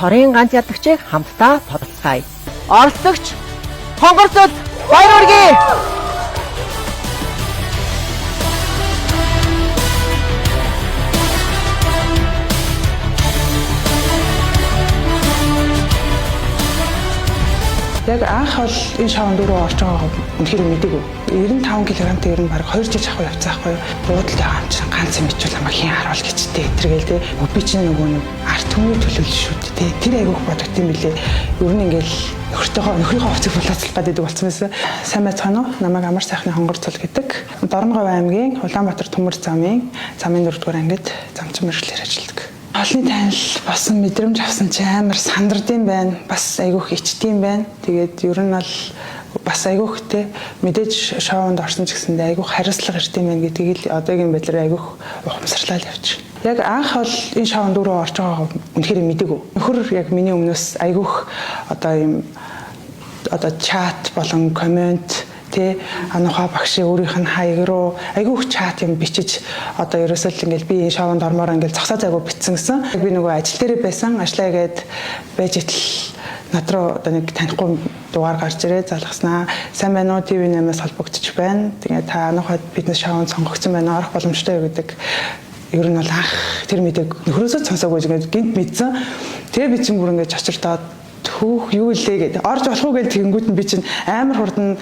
цорын ганц ядагчийг хамтдаа тодорхойлцгаая. Оролцогч Хонгорцол баяр хүргэе. Яг анх бол энэ шавн дөрөв орж байгааг үнэхээр мэдээгүй. 95 кг-тэй ер нь баг 2 жил авах явцаахгүй. Буудалтай хаан чинь ганц юм ичүүл амаа хийн харуул гэжтэй тэргээл те. Би чинь нөгөө нэг арт түмний төлөөлөл шүү дээ. Тэр айгуух бодогт юм билээ. Ер нь ингээл нөхрийнхөө хувцыг булаацлах гэдэг болсон байсан. Сайн байцгаана уу? Намайг Амар сайхны Хонгорцол гэдэг. Дорногов аймгийн Улаанбаатар Төмөр замын 4-р ангид замчин мэргэжлэр ажилладаг. Олонний танил болсон мэдрэмж авсан чи амар сандардсан байна. Бас айгуух ичдэм байна. Тэгээд ер нь бол бас айгуухтэй мэдээж шоунд орсон ч гэсэндээ айгуух хариуцлага ирдэм байна гэдгийг л одоогийн байдлаар айгуух ухамсарлал явж. Яг анх бол энэ шоунд дөрөв орж байгааг үнэхээр мэдээгүй. Нөхөр яг миний өмнөөс айгуух одоо чат болон коммент тэ анухаа багшийн өөрийнх нь хаяг руу айгүйх чат юм бичиж одоо ерөөсөө л ингээл би энэ шоунд ормоор ингээл зогсоо зайгүй битсэн гэсэн. Би нөгөө ажил дээр байсан. Ажиллаа гээд байж итл над руу одоо нэг танихгүй дугаар гарч ирээ залгаснаа. Сайн байна уу? ТV8-аас холбогдож байна. Тэгээ та анухаа бизнес шоунд сонгогдсон байна. Орох боломжтой гэдэг. Ер нь бол анх тэр мэдээг нөхрөөсөө сонсоогүй ингээд гинт мэдсэн. Тэгээ би чинь бүр ингээд чочирдоод түүх юу лээ гэдэг. Орж болох уу гэж тэгэнгүүт нь би чинь амар хурдан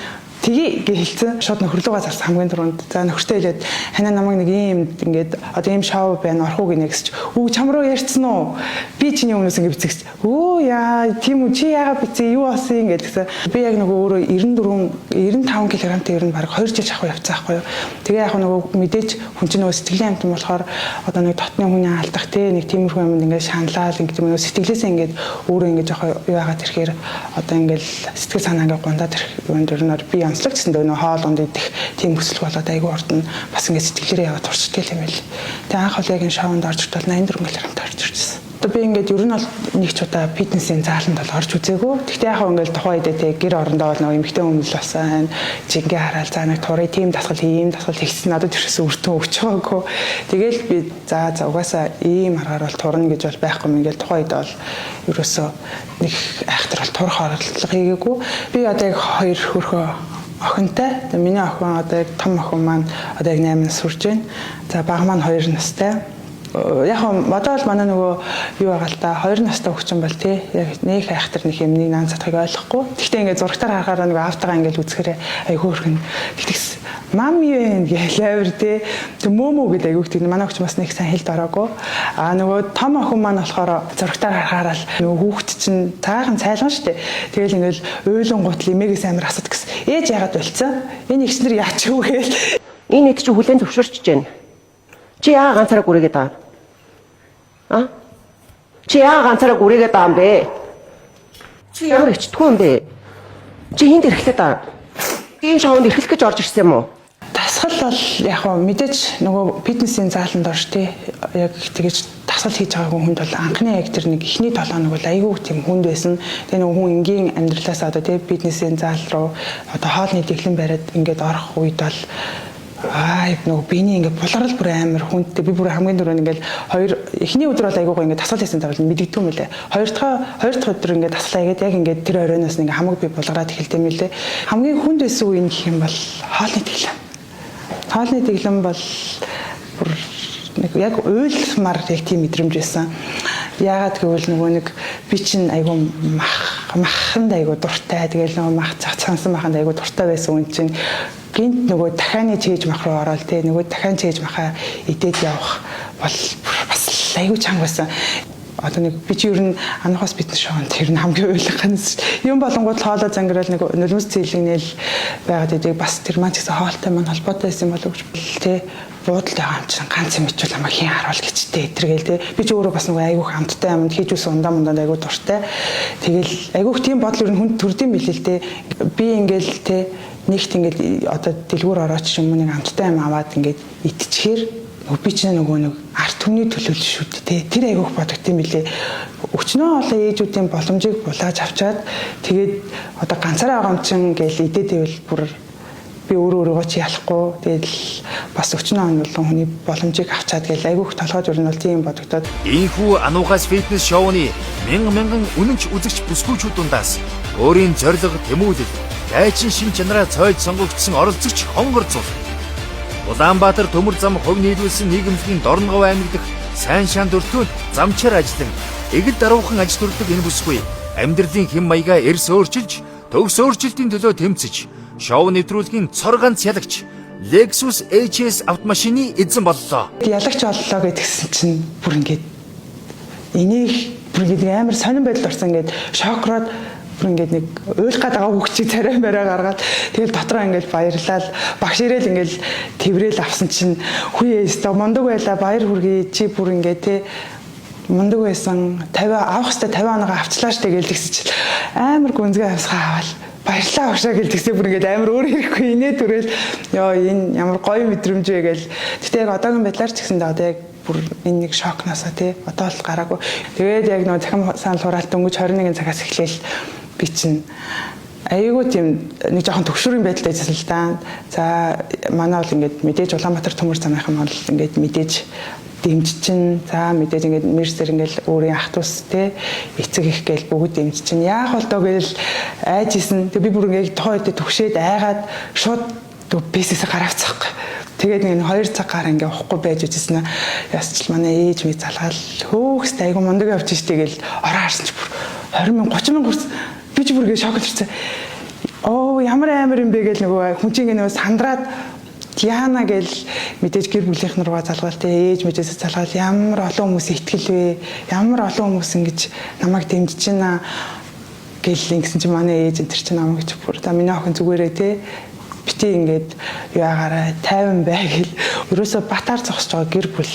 тгий хэлсэн. Шууд нөхрлөгөө зарсан хамгийн түрүүнд. За нөхөртэй хэлээд ханаа намайг нэг ийм ингээд одоо ийм шоу байна орох уу гинэ гэсч. Өө чам руу ярьсан уу? Би чиний өмнөөс ингээд бицэгч. Өө яа тийм үү чи яагаад бицээ юу болсон ингээд гэсэн. Би яг нөгөө өөрөө 95 кг-тэй ер нь баг 2 жил шахуу явцаахгүй юу. Тэгээ яг нөгөө мэдээж хүн чинь нөгөө сэтгэлийн амтан болохоор одоо нэг дотны хүний алдах те нэг тиймэрхүү юмд ингээд шаналал ингээд нөгөө сэтгэлээсээ ингээд өөрөө ингээд жоохоо юу яагаад ирэхээр одоо ингээд сэтгэл санаа ингээд гундаад ирэх юм дөрнөр би онцлог гэсэн дөө хоолонд идэх тийм хүсэл болоод айгүй ордон бас ингээд сэтгэлээрээ яваад туршдаг юм байл. Тэгээ анх бол яг энэ шоунд орж иртэл 84 кг-тай орж ирсэн. Одоо би ингээд ер нь бол нэг ч удаа фитнесийн зааланд бол орж үзээгүй. Гэхдээ яг ингээд тухайн үедээ тэг гэр орондоо бол нэг эмэгтэй хүмүүс болсон. Жингээ хараад за нэг турыг тийм дасгал ийм дасгал хийсэн надад тэрхээс өртөө өгч байгаагүй. Тэгээл би за угаасаа ийм аргаар бол турна гэж бол байхгүй юм ингээд тухайн үед бол ерөөсөө нэг айхтар бол турах оролдлого хийгээгүй. Би одоо яг 2 хөрхөө охинтой. Тэгээ миний охин одоо яг том охин маань одоо яг 8 нас хүрч байна. За баг маань 2 настай. Яг модал манай нөгөө юу байгаа л та 2 настай хөгчөн бол тий яг нэг айхтар нэг юм нэг наан цатхыг ойлгохгүй. Гэхдээ ингээд зурагтаар харахаараа нөгөө автагаа ингээд үзэхээр айгүй хөргөн. Тэгтгс мами вэ гэж лавр тий мөмө гэдэг айгүйх тийм манай хөгч бас нэг сайн хэлд ороогүй. А нөгөө том охин маань болохоор зурагтаар харахаараа л нөгөө хүүхд чинь цаахан цайлган штэ. Тэгэл ингээд уйлан гутал эмээгээс амар асууд гэс. Ээж яагаад болцсон? Энэ ихснэр яач юу гээл. Энэ хэд чи хүлэн зөвшөөрч байна. Чи яа ганцаараа гүрээгээд байгаа? А? Чи яа ганцаараа гүрээгээд байгаа юм бэ? Чи ямар ичдэггүй юм бэ? Чи хинт ирэхлээд байгаа? Энэ шоунд ирэхлэх гэж орж ирсэн юм уу? Дасгал бол яг мэдээж нөгөө фитнесийн зааланд орж тий яг тэгэж дасгал хийж байгаагүй хүнд бол анхны яг тэр нэг ихний 7 хоног бол айгүй тийм хүнд байсан. Тэгээ нөгөө хүн энгийн амьдралаас одоо тий фитнесийн заал руу одоо хоолны дэглэн бариад ингээд орох үед бол нөгөө биений ингээд булгарл бүр амар хүндтэй би бүр хамгийн дөрөв ингээд эхний өдөр бол айгуугаа ингээд дасгал хийсэн тавал мэддэггүй юм лээ. Хоёр дахь өдөр ингээд дасгалаа хийгээд яг ингээд тэр оройноос ингээд хамаг би булгараад эхэлдэм юм лээ. Хамгийн хүнд байсан үе нь гэх юм бол хоолны дэглэм. Хоолны дэглэм бол бүр нэг яг уйлмар яг тийм мэдрэмж байсан. Яагаад гэвэл нөгөө нэг би чинь айгуу маханд айгуу дуртай. Тэгээл нөгөө мах цацсан маханд айгуу дуртай байсан үн чинь гинт нөгөө дахианы чийж мах руу ороод те нөгөө дахиан чийж махаа идээд явах бол бас айгүй чанга байсан. Одоо нэг би чи ер нь анхаас фитнес шоунд тэр нь хамгийн ойлгохын юм болонгууд хоолой зангирал нэг нулимс цэглэгнэл байгаад идэг бас тэр маань ч гэсэн хоолтой маань холбоотой байсан болов гэж те буудалтай хаан чинь ганц юм ичүүл амаа хийн харуул гэжтэй тэргээл те би ч өөрөө бас нэг айгүйх амттай юмд хийж үсэн ундаа айгүй дуртай. Тэгэл айгүйх тийм бодол ер нь хүнд төрдөм билээ л те би ингээл те нэгт ингээд одоо дэлгүүр орооч юм нэг амттай юм аваад ингээд итчихээр би ч нөгөө нэг арт түмний төлөөлөл шүү дээ. Тэр айгүйх бодогт юм билээ. Өчнөө олон ээжүүдийн боломжийг булааж авчаад тэгээд одоо ганцаараа байгаа юм чин гээл идээд ивэл бүр би өөрийгөө чи ялахгүй тэгэл бас өчнөө он болон хүний боломжийг авчаад гэл айгүйх толгойд өрн бол тийм бодогдоод Ийхүү ануугаас фитнес шоуны мянган үнэнч үзэгч бүсгүйчүүд дундаас өөрийн зорилго тэмүүлэл дайчин шин чанараа цойлж сонгогдсон оролцогч хонгорцол. Улаанбаатар төмөр зам хувь нийлүүлсэн нийгэмлэгийн Дорногов аймаг дэх сайн шаан дөртөөд замчаар ажиллан эгэл даруухан ажил төрөлдөг энэ бүсгүй амьдралын хэм маягаа эрс өөрчилж төгс өөрчлөлтийн төлөө тэмцэж шоу нэвтрүүлгийн цор ганц ялагч Lexus HS автомашины эзэн боллоо. ялагч боллоо гэдгсэн чинь бүр ингээд энийг бүр ингээд амар сонирн байдалд орсон ингээд шокроод бүр ингээд нэг уйлах гээд байгаа хүүхчийг царай барай гаргаад тэгэл дотроо ингээд баярлал багш ирээл ингээд тэврээл авсан чинь хүйээ өстө мундаг байла баяр хүргэе чи бүр ингээд те мундаг байсан 50 авах хэвээр 50 оноо авчлаа штэ гэлдэгсэн чинь амар гүнзгий авсгаа аваад баярлалаа багшаа гэлдэгсээ бүр ингээд амар өөр ирэхгүй инээ түрэл ёо энэ ямар гоё мэдрэмж вэ гээл гэтээ яг одоогийн байдлаар ч гэсэн одоо яг бүр энэ нэг шокносоо тий одоо л гараагүй тэгээд яг нөө захим санал хураалт өнгөж 21 цагаас эхлээл би чинь айгүй тийм нэг жоохон төгшрийн байдалтай ажилласан л да. За манай бол ингээд мэдээж Улаанбаатар төмөр замынхан бол ингээд мэдээж дэмжчин за мэдээж ингээд мерсер ингээд өөрийн ах トゥ ус те эцэг их гээл бүгд дэмжчин яах бол доо гээл айжсэн тэг би бүр ингээд тохойд төгшөөд айгаад шууд бисээс гараавцах. Тэгээд нэг 2 цаг гараа ингээд уухгүй байж үзсэн. Ясч манай ээж ми залгаал хөөхс айгу мундаг авч штэ гээл ороо харсан чи бүр 20 мянга 30 мянга би ч бүр ингээд шок төрсөн. Оо ямар амар юм бэ гээл нөгөө хүн чинь нөгөө сандраад Яна гэл мэдээж гэр бүлийнх нургаа залгаал те ээж мэдээс залгаал ямар олон хүмүүс итгэл вэ ямар олон хүмүүс ингэж намайг дэмжиж байна гэл ингэсэн чинь манай ээж энэ чинь намайг ч бүр та миний охин зүгээрээ те бити ингээд яагаараа 50 бай гэл ерөөсө батар зогсож байгаа гэр бүл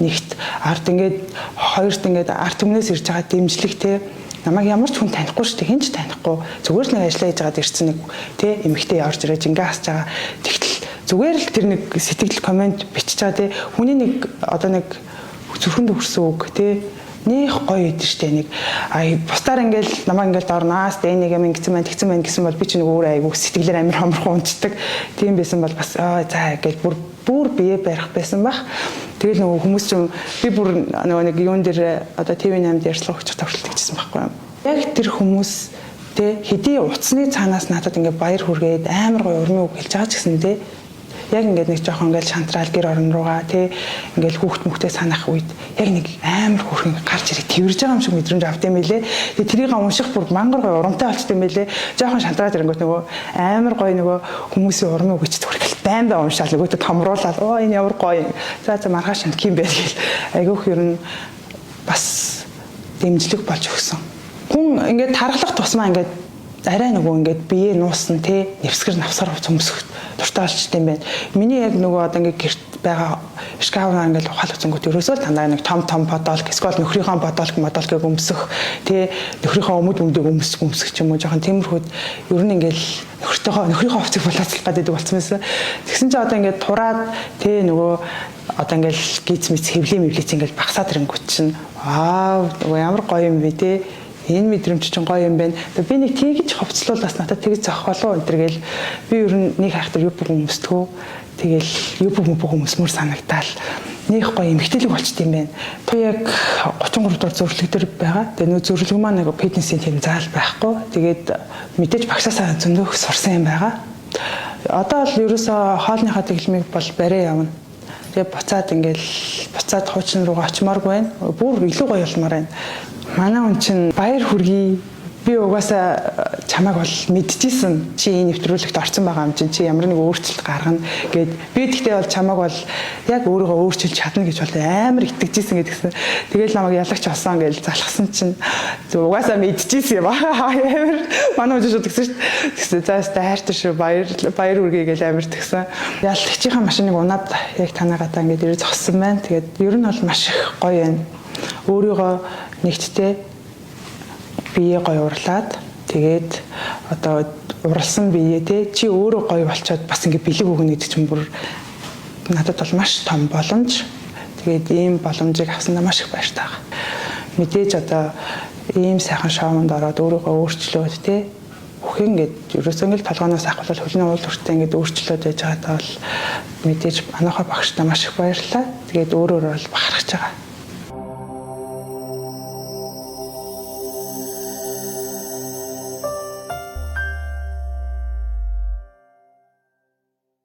нэгт ард ингээд хоёрт ингээд ард түмнээс ирж байгаа дэмжлэг те намайг ямар ч хүн танихгүй шүү дээ хэн ч танихгүй зүгээр л нэг ажиллаж байгаад ирсэн нэг те эмэгтэй орж ирээд ингээ хасж байгаа тэгтэл зүгээр л тэр нэг сэтгэл комент бичиж байгаа те хүний нэг одоо нэг зүрхэнд өгсөн үг те нэх гоё идэв штэ нэг ай бусдаар ингээл намайг ингээл дорнаас тэ нэг юм ингэсэн байна гэсэн бол би ч нэг өөр айгуу сэтгэлээр амар хомрхон унцдаг тийм байсан бол бас за гэж бүр бие барих байсан бах тэгэл нөгөө хүмүүс ч би бүр нөгөө нэг юун дээр одоо ТV8 дээр ярьцлага өгч тавшилт хийжсэн байхгүй юу яг тэр хүмүүс тэ хэдий утасны цаанаас надад ингээ баяр хүргээд амар гоё урмын үг хэлж байгаа ч гэсэн тэ яг ингээд нэг жоохон ингээд шантраал гэр орон руугаа тий ингээд хүүхд мөхтэй санах үед яг нэг амар хөрхөн гарч ирээ тэрж байгаа юм шиг мэдрэмж авт юм билэ. Тэгээ тэрийг унших бүр мангар гоё урамтай болчтой юм билэ. Жоохон шантраад ирэнгүүт нөгөө амар гоё нөгөө хүмүүсийн урмын үг чид хүртэл байн уншаал нөгөөдөө томруулаад оо энэ ямар гоё. За маргааш шанд ким байл гэл. Айгүйх ер нь бас дэмжлэг болж өгсөн. Хүн ингээд тархлах тусмаа ингээд арай нөгөө ингээд бие нуусан тий нэвсгэр навсгар цөмсөх дуртай болчтой юм байна. Миний яг нөгөө одоо ингээд гэрт байгаа шкафнаа ингээд ухаалах зөнгөт ерөөсөө л дандаа нэг том бодолк эсвэл нөхрийнхөө бодолкыг өмсөх тий нөхрийнхөө өмдөг өмсөх ч юм уу жоохон тиймэрхүүд ер нь ингээд нөхрийнхөө хувцыг болооцлох гэдэг болсон байсан. Тэгсэн чинь одоо ингээд тураад тий нөгөө одоо ингээд гиз мэц хэвлээ ингээд багсаад ирэнгүүт чинь нөгөө ямар гоё юм бэ тий энэ мэдрэмж чинь гоё юм байна. Би нэг тэгж хувцлуул бас надад тэгж зохих болов энэ гэл би ер нь нэг хайхтар юу бүх хүмүүсдгөө тэгэл юу бүх хүмүүсмөр санагдаал нэг гоё эмгтэлэг болчт юм байна. Би яг 33 дугаар зөвлөлт дээр байгаа. Тэгээ нөө зөвлөгөө маань нэг фитнесийн тийм заал байхгүй. Тэгээд мэдээж багшаасаа зөндөх сурсан юм байгаа. Одоо л ерөөсөө хоолныхаа тэглэмийг бол барай явна. Тэгээ буцаад хуучин руу очимооргүй байна. Бүр илүү гоё болмоор байна. Манай хүн чинь баяр хүргэе. Би угаасаа чамайг бол мэдчихсэн. Чи энэ нэвтрүүлэгт орсон байгаа юм чинь чи ямар нэг өөрчлөлт гаргана гэд би тэгтээ бол чамайг бол яг өөрийгөө өөрчилж чадна гэж бол амар итгэжсэн гэдгсэн. Тэгэл намайг ялагч болсон гэж залхсан чинь угаасаа мэдчихсэн юм аа. Амар манай хүн шууд тэгсэн шүү дээ. Тэгсэн заастаа хайртай шүү баяр хүргэе гэж амар тэгсэн. Ялагчийнхаа машиныг унаад яг танаагаатаа ингээд ирээ зогссон байна. Тэгээд ер нь бол маш их гоё байна. Өөрийгөө нэгттэй бие гоё урлаад тэгээд одоо уралсан бие те чи өөрөө гоё болчоод бас ингэ бэлэг өгнө гэдэг чинь бүр надад бол маш том боломж. Тэгээд ийм боломжийг авсандаа маш их баяртай байгаа. Мэдээж одоо ийм сайхан шоунд ороод өөрийгөө өөрчлөөд те бүхэн ингээд ерөөсөө ингээд толгооноос ахвал хөлийн уул хүртээ ингээд өөрчлөлт яж байгаадаа бол мэдээж манайхаа багштай маш их баярлалаа. Тэгээд өөрөөр бол бахархаж байгаа.